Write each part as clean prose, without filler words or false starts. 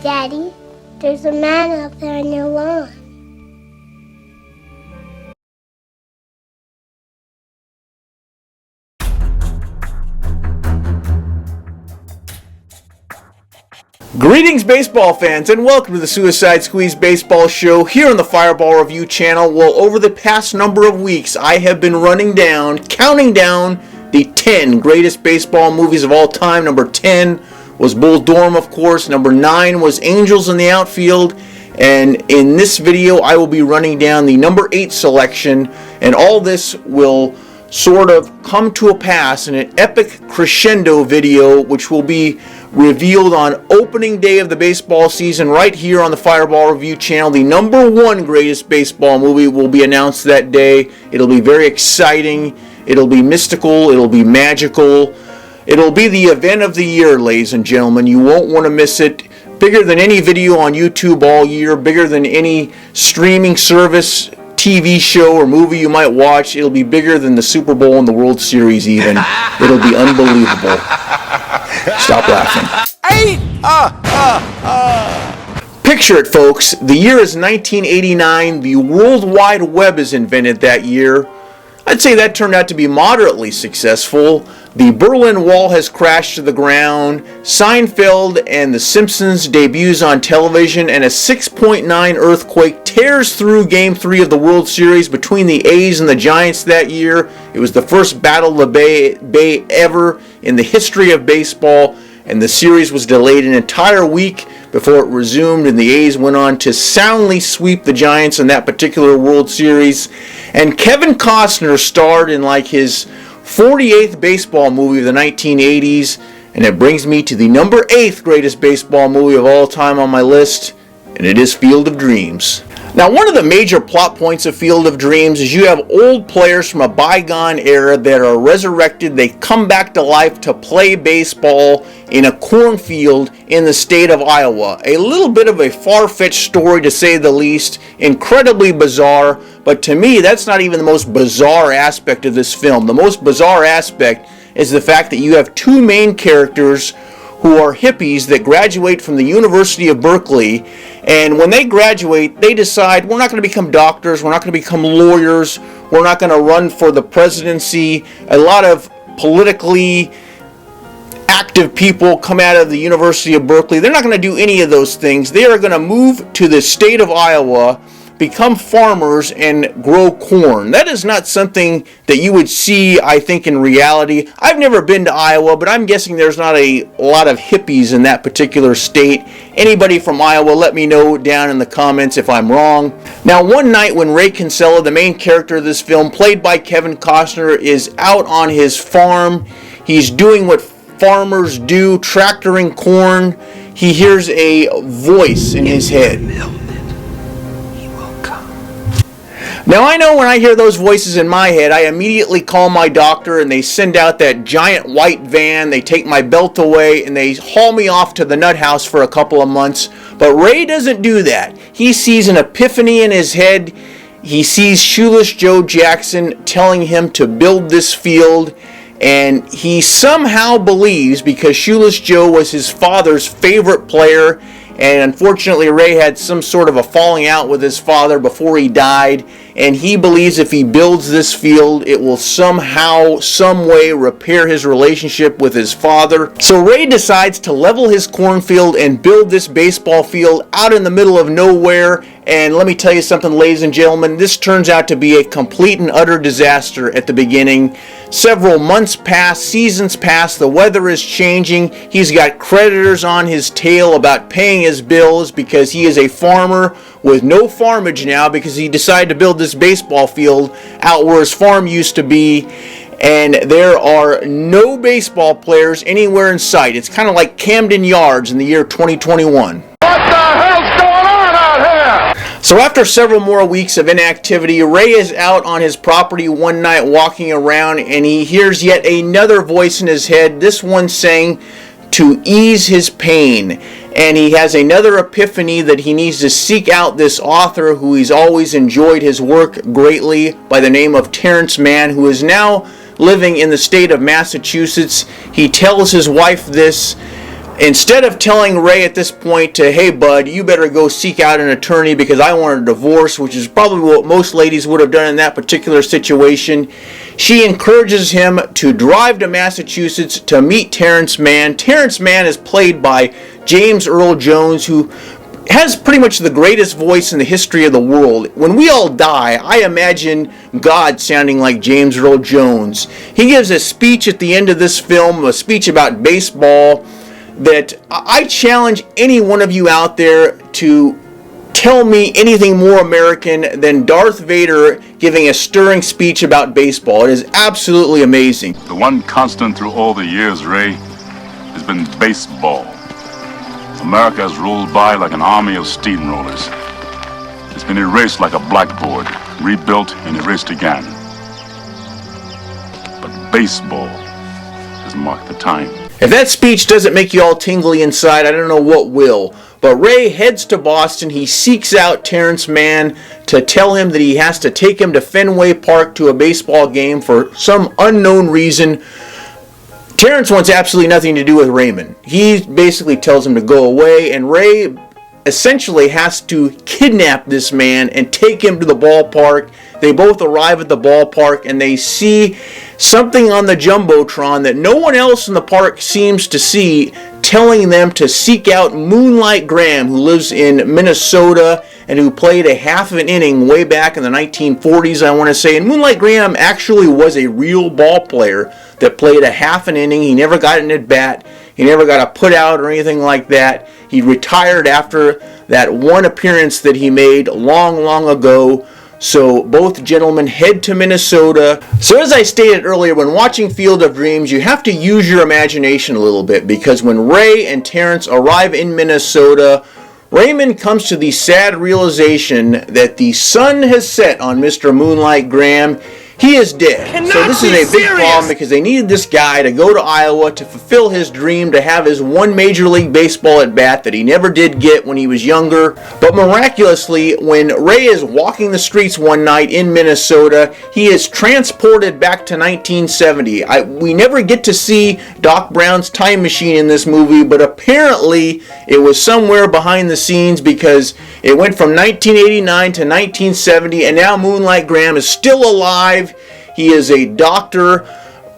Daddy, there's a man out there on your lawn. Greetings, baseball fans, and welcome to the Suicide Squeeze Baseball Show here on the Fireball Review channel. Well, over the past number of weeks, I have been counting down the 10 greatest baseball movies of all time. Number 10 was Bull Durham, of course. Number 9 was Angels in the Outfield. And in this video, I will be running down the number 8 selection, and all this will sort of come to a pass in an epic crescendo video, which will be revealed on opening day of the baseball season right here on the Fireball Review channel. The number 1 greatest baseball movie will be announced that day. It'll be very exciting. It'll be mystical. It'll be magical. It'll be the event of the year, ladies and gentlemen. You won't want to miss it. Bigger than any video on YouTube all year, bigger than any streaming service, TV show or movie you might watch. It'll be bigger than the Super Bowl and the World Series even. It'll be unbelievable. Stop laughing. Picture it, folks. The year is 1989. The World Wide Web is invented that year. I'd say that turned out to be moderately successful. The Berlin Wall has crashed to the ground. Seinfeld and The Simpsons debuts on television, and a 6.9 earthquake tears through Game 3 of the World Series between the A's and the Giants that year. It was the first Battle of the Bay ever in the history of baseball, and the series was delayed an entire week before it resumed, and the A's went on to soundly sweep the Giants in that particular World Series. And Kevin Costner starred in like his 48th baseball movie of the 1980s, and it brings me to the number 8th greatest baseball movie of all time on my list, and it is Field of Dreams. Now, one of the major plot points of Field of Dreams is you have old players from a bygone era that are resurrected. They come back to life to play baseball in a cornfield in the state of Iowa. A little bit of a far-fetched story, to say the least, incredibly bizarre, but to me, that's not even the most bizarre aspect of this film. The most bizarre aspect is the fact that you have two main characters who are hippies that graduate from the University of Berkeley, and when they graduate, they decide, we're not going to become doctors, we're not going to become lawyers, we're not going to run for the presidency. A lot of politically active people come out of the University of Berkeley. They're not going to do any of those things. They are going to move to the state of Iowa, become farmers, and grow corn. That is not something that you would see, I think, in reality. I've never been to Iowa, but I'm guessing there's not a lot of hippies in that particular state. Anybody from Iowa, let me know down in the comments if I'm wrong. Now, one night when Ray Kinsella, the main character of this film, played by Kevin Costner, is out on his farm. He's doing what farmers do, tractoring corn. He hears a voice in his head. Now, I know when I hear those voices in my head, I immediately call my doctor, and they send out that giant white van. They take my belt away, and they haul me off to the nut house for a couple of months. But Ray doesn't do that. He sees an epiphany in his head. He sees Shoeless Joe Jackson telling him to build this field, and he somehow believes, because Shoeless Joe was his father's favorite player, and unfortunately Ray had some sort of a falling out with his father before he died, and he believes if he builds this field, it will somehow, some way repair his relationship with his father. So Ray decides to level his cornfield and build this baseball field out in the middle of nowhere. And let me tell you something, ladies and gentlemen, this turns out to be a complete and utter disaster at the beginning. Several months pass, seasons pass, the weather is changing. He's got creditors on his tail about paying his bills because he is a farmer with no farmage now because he decided to build this baseball field out where his farm used to be. And there are no baseball players anywhere in sight. It's kind of like Camden Yards in the year 2021. So after several more weeks of inactivity, Ray is out on his property one night walking around, and he hears yet another voice in his head, this one saying to ease his pain. And he has another epiphany that he needs to seek out this author who he's always enjoyed his work greatly, by the name of Terrence Mann, who is now living in the state of Massachusetts. He tells his wife this Instead of telling Ray at this point to, hey bud, you better go seek out an attorney because I want a divorce, which is probably what most ladies would have done in that particular situation, she encourages him to drive to Massachusetts to meet Terrence Mann. Terrence Mann is played by James Earl Jones, who has pretty much the greatest voice in the history of the world. When we all die, I imagine God sounding like James Earl Jones. He gives a speech at the end of this film, a speech about baseball, that I challenge any one of you out there to tell me anything more American than Darth Vader giving a stirring speech about baseball. It is absolutely amazing. The one constant through all the years, Ray, has been baseball. America has rolled by like an army of steamrollers. It's been erased like a blackboard, rebuilt and erased again. But baseball has marked the time. If that speech doesn't make you all tingly inside, I don't know what will. But Ray heads to Boston. He seeks out Terrence Mann to tell him that he has to take him to Fenway Park to a baseball game for some unknown reason. Terrence wants absolutely nothing to do with Raymond. He basically tells him to go away, and Ray essentially has to kidnap this man and take him to the ballpark. They both arrive at the ballpark and they see something on the Jumbotron that no one else in the park seems to see, telling them to seek out Moonlight Graham, who lives in Minnesota and who played a half of an inning way back in the 1940s, I want to say. And Moonlight Graham actually was a real ball player that played a half an inning. He never got an at-bat. He never got a put out or anything like that. He retired after that one appearance that he made long ago. So both gentlemen head to Minnesota. So as I stated earlier, when watching Field of Dreams, you have to use your imagination a little bit, because when Ray and Terrence arrive in Minnesota, Raymond comes to the sad realization that the sun has set on Mr. Moonlight Graham. He is dead. So this is a big problem, because they needed this guy to go to Iowa to fulfill his dream to have his one Major League Baseball at bat that he never did get when he was younger. But miraculously, when Ray is walking the streets one night in Minnesota, he is transported back to 1970. We never get to see Doc Brown's time machine in this movie, but apparently it was somewhere behind the scenes, because it went from 1989 to 1970, and now Moonlight Graham is still alive. He is a doctor.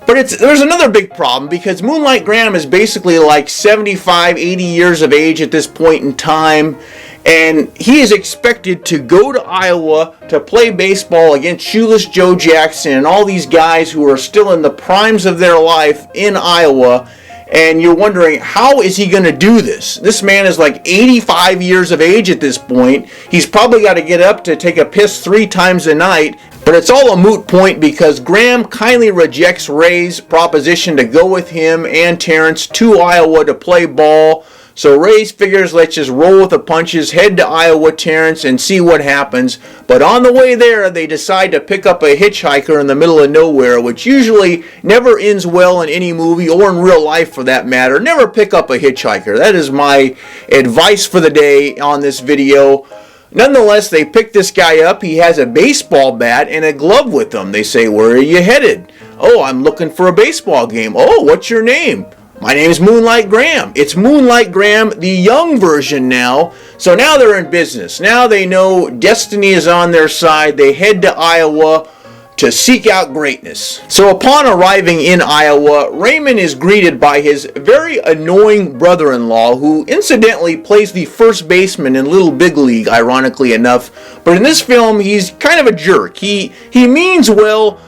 But there's another big problem, because Moonlight Graham is basically like 75, 80 years of age at this point in time. And he is expected to go to Iowa to play baseball against Shoeless Joe Jackson and all these guys who are still in the primes of their life in Iowa. And you're wondering, how is he going to do this? This man is like 85 years of age at this point. He's probably got to get up to take a piss 3 times a night. But it's all a moot point, because Graham kindly rejects Ray's proposition to go with him and Terrence to Iowa to play ball. So Ray figures, let's just roll with the punches, head to Iowa, Terrence, and see what happens. But on the way there, they decide to pick up a hitchhiker in the middle of nowhere, which usually never ends well in any movie, or in real life for that matter. Never pick up a hitchhiker. That is my advice for the day on this video. Nonetheless, they pick this guy up. He has a baseball bat and a glove with him. They say, where are you headed? Oh, I'm looking for a baseball game. Oh, what's your name? My name is Moonlight Graham. It's Moonlight Graham, the young version now. So now they're in business. Now they know destiny is on their side. They head to Iowa to seek out greatness. So upon arriving in Iowa, Raymond is greeted by his very annoying brother-in-law, who incidentally plays the first baseman in Little Big League, ironically enough. But in this film, he's kind of a jerk. He means well,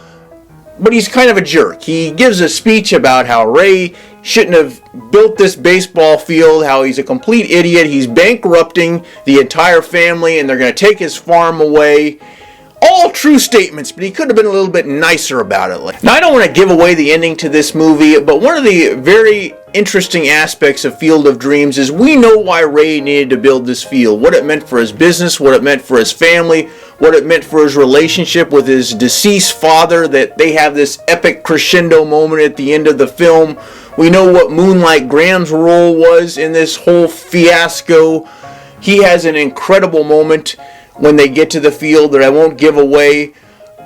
but he's kind of a jerk. He gives a speech about how Ray shouldn't have built this baseball field, how he's a complete idiot, he's bankrupting the entire family, and they're going to take his farm away. All true statements, but he could have been a little bit nicer about it. Now, I don't want to give away the ending to this movie, but one of the very interesting aspects of Field of Dreams is we know why Ray needed to build this field, what it meant for his business, what it meant for his family, what it meant for his relationship with his deceased father, that they have this epic crescendo moment at the end of the film. We know what Moonlight Graham's role was in this whole fiasco. He has an incredible moment when they get to the field that I won't give away.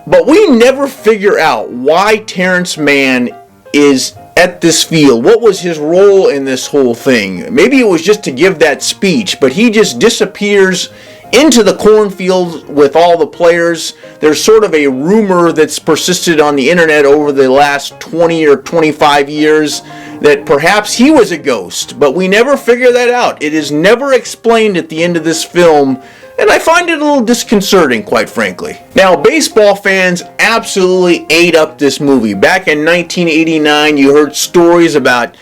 But we never figure out why Terrence Mann is at this field? What was his role in this whole thing? Maybe it was just to give that speech, but he just disappears into the cornfield with all the players. There's sort of a rumor that's persisted on the internet over the last 20 or 25 years that perhaps he was a ghost, but we never figure that out. It is never explained at the end of this film, and I find it a little disconcerting, quite frankly. Now, baseball fans absolutely ate up this movie. Back in 1989, you heard stories about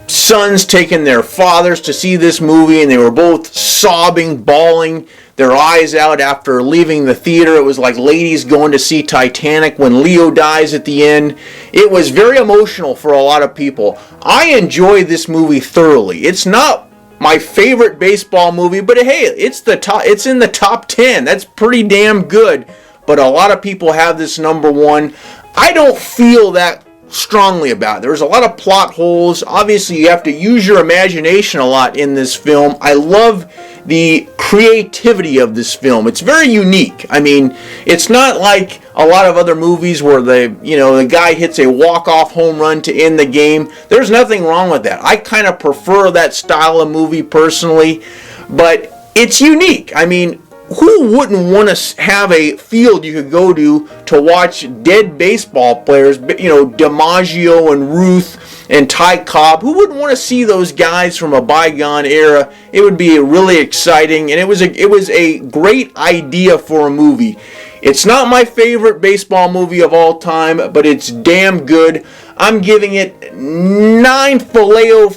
sons taking their fathers to see this movie, and they were both sobbing, bawling their eyes out after leaving the theater. It was like ladies going to see Titanic when Leo dies at the end. It was very emotional for a lot of people. I enjoyed this movie thoroughly. It's not my favorite baseball movie, but hey, it's in the top 10. That's pretty damn good. But a lot of people have this number one. I don't feel that strongly about it. There's a lot of plot holes. Obviously, you have to use your imagination a lot in this film. I love the creativity of this film. It's very unique. I mean, it's not like a lot of other movies where the guy hits a walk-off home run to end the game. There's nothing wrong with that. I kind of prefer that style of movie personally, but it's unique. I mean, who wouldn't want to have a field you could go to watch dead baseball players, DiMaggio and Ruth and Ty Cobb? Who wouldn't want to see those guys from a bygone era? It would be really exciting, and it was a great idea for a movie. It's not my favorite baseball movie of all time, but it's damn good. I'm giving it 9 flaming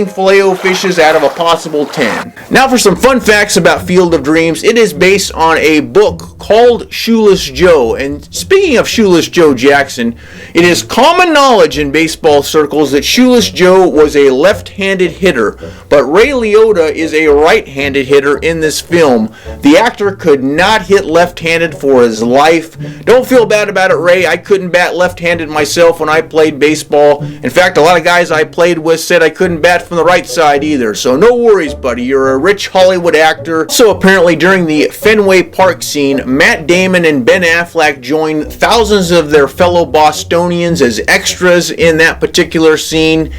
Filet-O-Fishes out of a possible 10. Now for some fun facts about Field of Dreams. It is based on a book called Shoeless Joe. And speaking of Shoeless Joe Jackson, it is common knowledge in baseball circles that Shoeless Joe was a left-handed hitter, but Ray Liotta is a right-handed hitter in this film. The actor could not hit left-handed for his life. Don't feel bad about it, Ray. I couldn't bat left-handed myself when I played baseball. In fact, a lot of guys I played with said I couldn't bat from the right side either. So no worries, buddy. You're a rich Hollywood actor. So apparently during the Fenway Park scene, Matt Damon and Ben Affleck joined thousands of their fellow Bostonians as extras in that particular scene.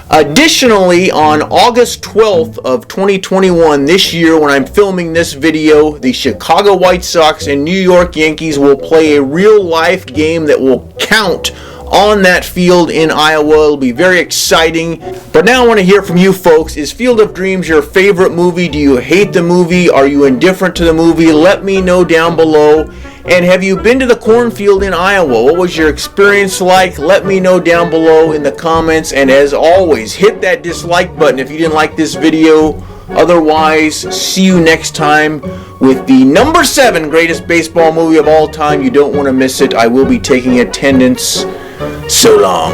Additionally, on August 12th of 2021, this year, when I'm filming this video, the Chicago White Sox and New York Yankees will play a real-life game that will count on that field in Iowa. It'll be very exciting. But now I want to hear from you folks. Is Field of Dreams your favorite movie? Do you hate the movie? Are you indifferent to the movie? Let me know down below. And have you been to the cornfield in Iowa? What was your experience like? Let me know down below in the comments. And as always, hit that dislike button if you didn't like this video. Otherwise, see you next time with the number 7 greatest baseball movie of all time. You don't want to miss it. I will be taking attendance. So long.